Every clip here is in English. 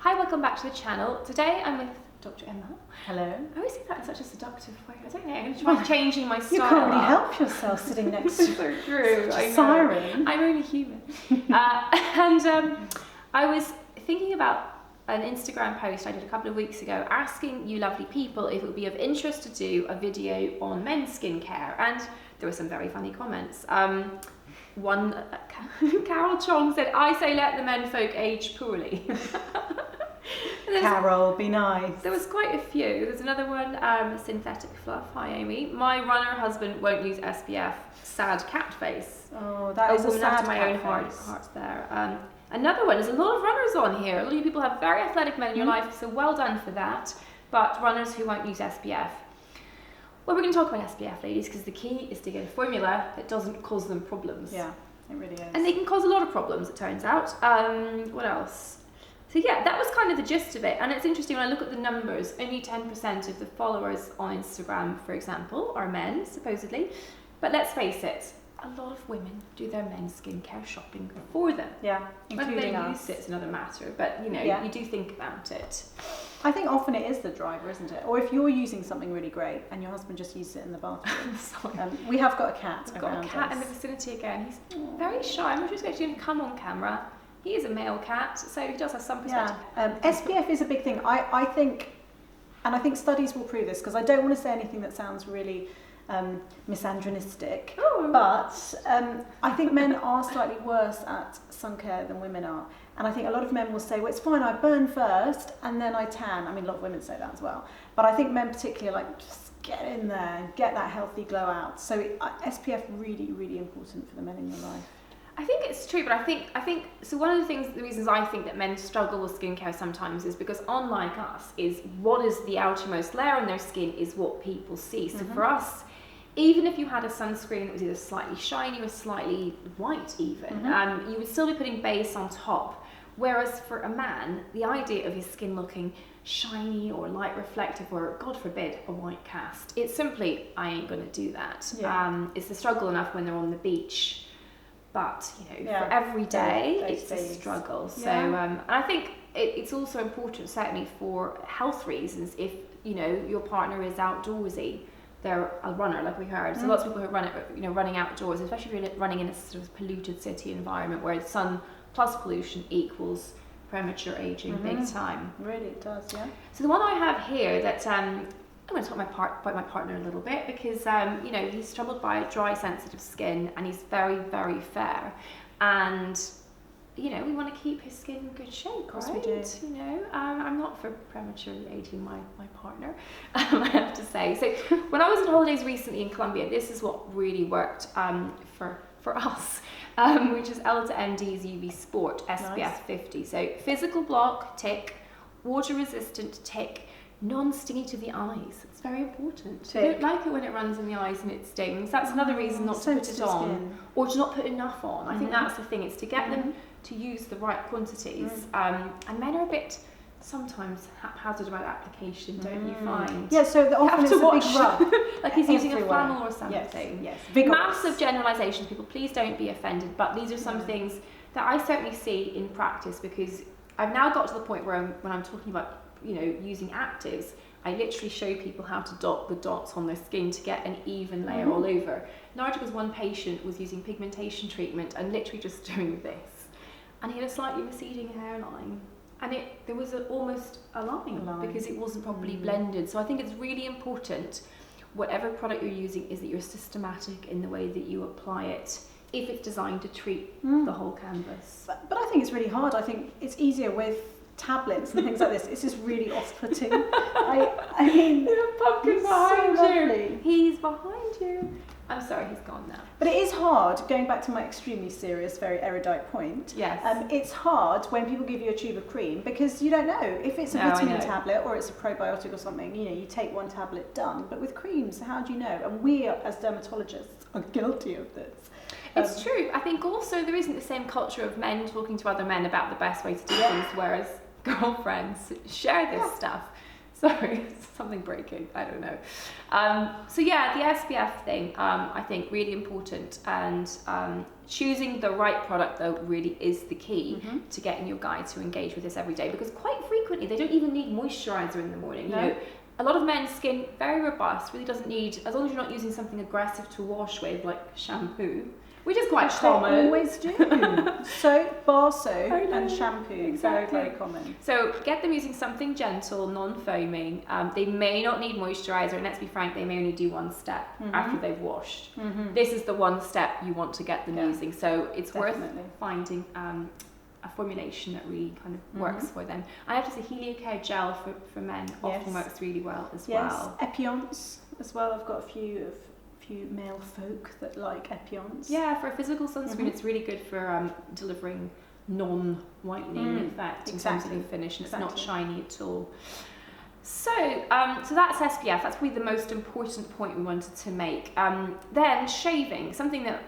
Hi, welcome back to the channel. Today I'm with Dr. Emma. Hello. I always think that in such a seductive way. I don't know. I'm going to try changing my style. You can't really help yourself sitting next to so true. such a siren. I'm only human. I was thinking about an Instagram post I did a couple of weeks ago asking you lovely people if it would be of interest to do a video on men's skincare, and there were some very funny comments. One, Carol Chong said, I say let the men folk age poorly. Carol, be nice. There was quite a few. There's another one, synthetic fluff. Hi Amy. My runner husband won't use SPF. Sad cat face. Oh, that is a sad after my own heart there. Another one. There's a lot of runners on here. A lot of you people have very athletic men in your life, so well done for that. But runners who won't use SPF. Well, we're going to talk about SPF, ladies, because the key is to get a formula that doesn't cause them problems. Yeah, it really is. And they can cause a lot of problems, it turns out. What else? So yeah, that was kind of the gist of it. And it's interesting when I look at the numbers, only 10% of the followers on Instagram, for example, are men, supposedly. But let's face it, a lot of women do their men's skincare shopping for them. Yeah, including Whether they us. use it's another matter, but you know, you do think about it. I think often it is the driver, isn't it? Or if you're using something really great and your husband just uses it in the bathroom. We have got a cat. We've got a cat in the vicinity again. He's very shy. I'm not sure he's going to come on camera. He is a male cat, so he does have some perspective. Yeah. SPF is a big thing. I think, and I think studies will prove this, because I don't want to say anything that sounds really misogynistic, but I think men are slightly worse at sun care than women are. And I think a lot of men will say, well, it's fine, I burn first and then I tan. I mean, a lot of women say that as well. But I think men particularly are like, just get in there and get that healthy glow out. So SPF really, really important for the men in your life. I think it's true, but I think so. One of the reasons I think that men struggle with skincare sometimes is because, unlike us, is what is the outermost layer on their skin is what people see. So for us, even if you had a sunscreen that was either slightly shiny or slightly white, even, you would still be putting base on top. Whereas for a man, the idea of his skin looking shiny or light reflective or, God forbid, a white cast, it's simply, I ain't going to do that. Yeah. It's a struggle enough when they're on the beach. But, you know, for every day, it's a struggle. So, and I think it's also important, certainly for health reasons, if, you know, your partner is outdoorsy, they're a runner, like we heard. So lots of people who run, running outdoors, especially if you're running in a sort of polluted city environment where the sun plus pollution equals premature aging big time. Really, it does, yeah. So the one I have here that I'm going to talk about my partner a little bit because you know, he's troubled by dry, sensitive skin and he's very, very fair, and you know, we want to keep his skin in good shape. Of course right? we do. You know, I'm not for prematurely aging my partner, I have to say. So when I was on holidays recently in Colombia, this is what really worked for us, which is Elta MD's UV Sport SPF 50. So physical block, tick, water resistant, tick, non-stingy to the eyes. It's very important. I don't like it when it runs in the eyes and it stings. That's another reason not to put it on, or to not put enough on. I think that's the thing. It's to get them to use the right quantities. And men are a bit sometimes haphazard about application, don't you find? Yeah, so often it's a big rub. Like he's using a flannel or something. Yes. Massive generalisations, people, please don't be offended, but these are some things that I certainly see in practice, because I've now got to the point where when I'm talking about, you know, using actives, I literally show people how to dot the dots on their skin to get an even layer all over. Largely because one patient was using pigmentation treatment and literally just doing this, and he had a slightly receding hairline, and there was almost a line because it wasn't properly blended. So I think it's really important, whatever product you're using, is that you're systematic in the way that you apply it, if it's designed to treat the whole canvas. But I think it's really hard. I think it's easier with tablets and things like this. It's just really off-putting. I mean, the pumpkin he's behind so you. lovely. He's behind you. I'm sorry, he's gone now. But it is hard, going back to my extremely serious, very erudite point. Yes. It's hard when people give you a tube of cream, because you don't know if it's a vitamin tablet or it's a probiotic or something. You know, you take one tablet, done. But with creams, how do you know? And we, as dermatologists, are guilty of this. It's true. I think also there isn't the same culture of men talking to other men about the best way to do things, whereas girlfriends share this stuff. Sorry, something breaking. I don't know. So yeah, the SPF thing, I think really important, and choosing the right product though really is the key to getting your guy to engage with this every day, because quite frequently they don't even need moisturiser in the morning. No. You know, a lot of men's skin very robust, really doesn't need, as long as you're not using something aggressive to wash with like shampoo, which is quite common. They always do. Soap, bar soap, and shampoo. Exactly. Very, very common. So get them using something gentle, non-foaming. They may not need moisturiser, and let's be frank, they may only do one step after they've washed. This is the one step you want to get them using. So it's worth finding a formulation that really kind of works for them. I have to say Heliocare gel for men often works really well as well. Epionce as well. I've got a few male folk that like Epionce. Yeah, for a physical sunscreen, it's really good for delivering non-whitening effect in terms of your finish, and it's not shiny at all. So, so that's SPF. That's probably the most important point we wanted to make. Then shaving, something that,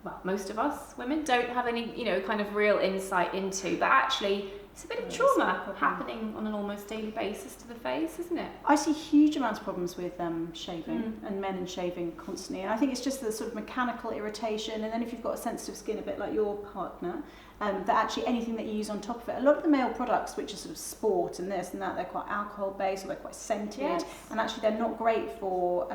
well, most of us women don't have any, you know, kind of real insight into, but actually it's a bit of trauma happening on an almost daily basis to the face, isn't it? I see huge amounts of problems with shaving and men and shaving constantly, and I think it's just the sort of mechanical irritation, and then if you've got a sensitive skin a bit like your partner, that actually anything that you use on top of it, a lot of the male products which are sort of sport and this and that, they're quite alcohol based or they're quite scented, and actually they're not great for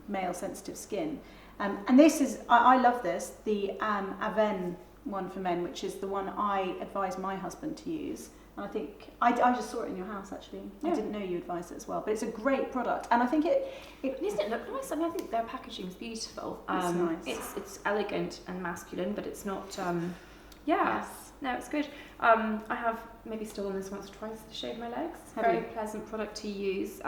male sensitive skin. And this is, I love this, the Aven one for men, which is the one I advise my husband to use. And I think, I just saw it in your house actually. I didn't know you advised it as well, but it's a great product. And I think doesn't it look nice? I mean, I think their packaging is beautiful. It's nice. It's elegant and masculine, but it's not, no, it's good. I have maybe stolen this once or twice to shave my legs. Very pleasant product to use.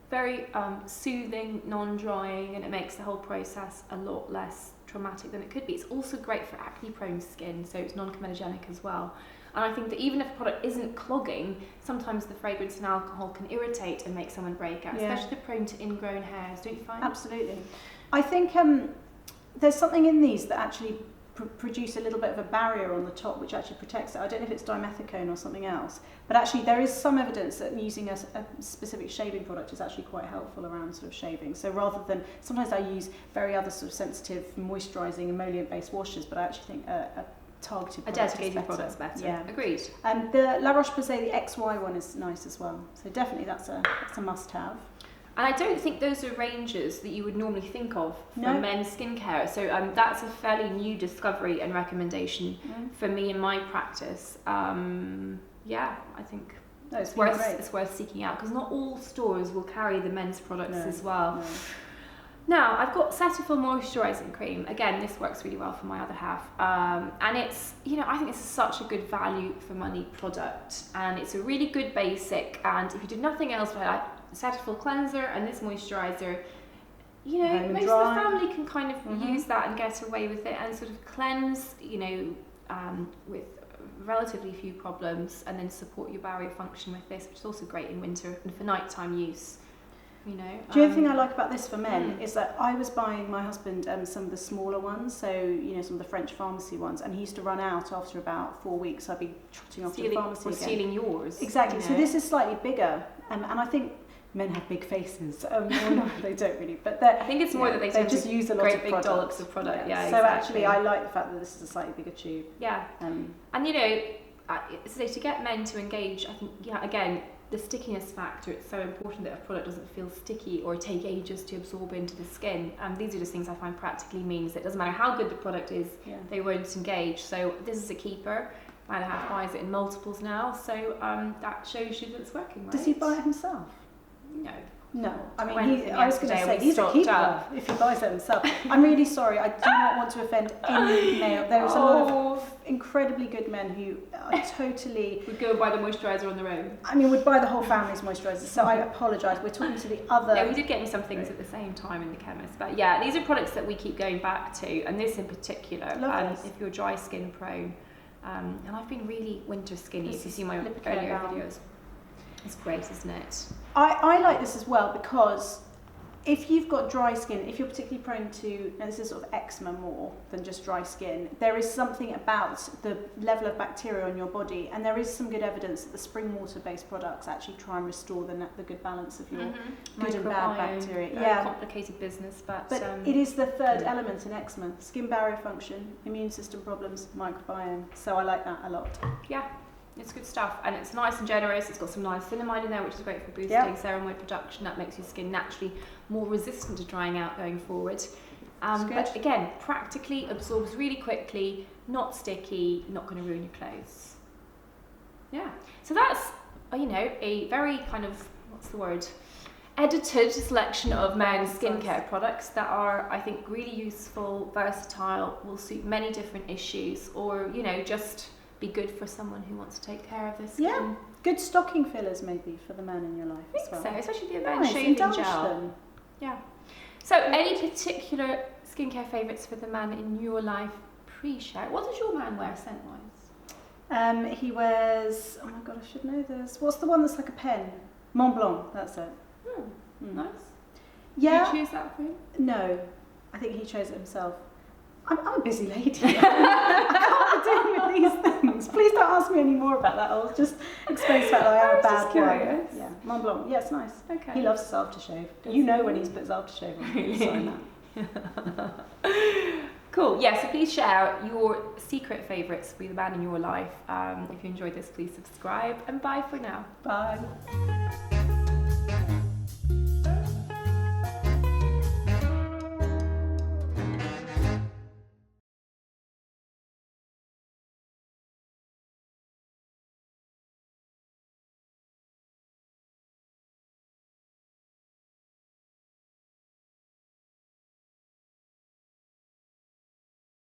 Very soothing, non-drying, and it makes the whole process a lot less traumatic than it could be. It's also great for acne-prone skin, so it's non-comedogenic as well. And I think that even if a product isn't clogging, sometimes the fragrance and alcohol can irritate and make someone break out, especially if they're prone to ingrown hairs, don't you find? Absolutely. I think there's something in these that actually produce a little bit of a barrier on the top which actually protects it. I don't know if it's dimethicone or something else, but actually there is some evidence that using a specific shaving product is actually quite helpful around sort of shaving. So rather than, sometimes I use very other sort of sensitive moisturising emollient based washes, but I actually think a targeted product dedicated product's better. Yeah, agreed. And the La Roche-Posay, the XY one is nice as well. So definitely that's a must-have. And I don't think those are ranges that you would normally think of for men's skincare. So that's a fairly new discovery and recommendation for me in my practice. I think it's worth seeking out, because not all stores will carry the men's products as well. No. Now, I've got Cetaphil Moisturising Cream. Again, this works really well for my other half. And it's, I think it's such a good value for money product. And it's a really good basic. And if you do nothing else, Cetaphil cleanser and this moisturiser, most of the family can kind of use that and get away with it and sort of cleanse, with relatively few problems, and then support your barrier function with this, which is also great in winter and for nighttime use. The other thing I like about this for men is that I was buying my husband some of the smaller ones, so some of the French pharmacy ones, and he used to run out after about 4 weeks. I'd be trotting off to the pharmacy again. Stealing yours. Exactly. So this is slightly bigger, and I think men have big faces. No, they don't really, but I think it's more that they just use a lot of big dollops of product. Yeah, so actually, I like the fact that this is a slightly bigger tube. Yeah, and so to get men to engage, I think again, the stickiness factor, it's so important that a product doesn't feel sticky or take ages to absorb into the skin. These are just things I find practically means that it doesn't matter how good the product is, they won't engage. So this is a keeper. My other half buys it in multiples now, so that shows you that it's working, right? Does he buy it himself? No. I mean, I was going to say, he's a keeper if he buys it himself. I'm really sorry. I do not want to offend any male. There is a lot of incredibly good men who are totally... would go and buy the moisturiser on their own. I mean, would buy the whole family's moisturiser. So I apologise. We're talking to the other... Yeah, we did get me some things at the same time in the chemist. But yeah, these are products that we keep going back to. And this in particular, if you're dry skin prone. And I've been really winter skinny, if you see my earlier videos. It's great, isn't it? I like this as well because if you've got dry skin, if you're particularly prone to, now this is sort of eczema more than just dry skin, there is something about the level of bacteria on your body, and there is some good evidence that the spring water based products actually try and restore the good balance of your good and bad bacteria. Very complicated business, but it is the third element in eczema: skin barrier function, immune system problems, microbiome. So I like that a lot. Yeah. It's good stuff, and it's nice and generous. It's got some niacinamide in there, which is great for boosting ceramide production. That makes your skin naturally more resistant to drying out going forward. But again, practically absorbs really quickly, not sticky, not going to ruin your clothes. Yeah. So that's a very kind of, what's the word, edited selection of men's skincare products that are, I think, really useful, versatile, will suit many different issues, or just be good for someone who wants to take care of their skin. Yeah, good stocking fillers maybe for the man in your life as well. So, especially the event shaving gel. Them. Yeah. So, any particular skincare favourites for the man in your life? Pre-share. What does your man wear scent-wise? He wears. Oh my god, I should know this. What's the one that's like a pen? Mont Blanc. That's it. Nice. Yeah. Did you choose that for him? No, I think he chose it himself. I'm a busy lady. I can't be doing with these things. Please don't ask me any more about that. I'll just explain the fact that I am a bad curious. one. Yeah, Mont Blanc. Yeah, it's nice. Okay. He loves his aftershave. You know when he's put his aftershave on. Really? Cool. Yeah, so please share your secret favourites for the man in your life. If you enjoyed this, please subscribe, and bye for now. Bye.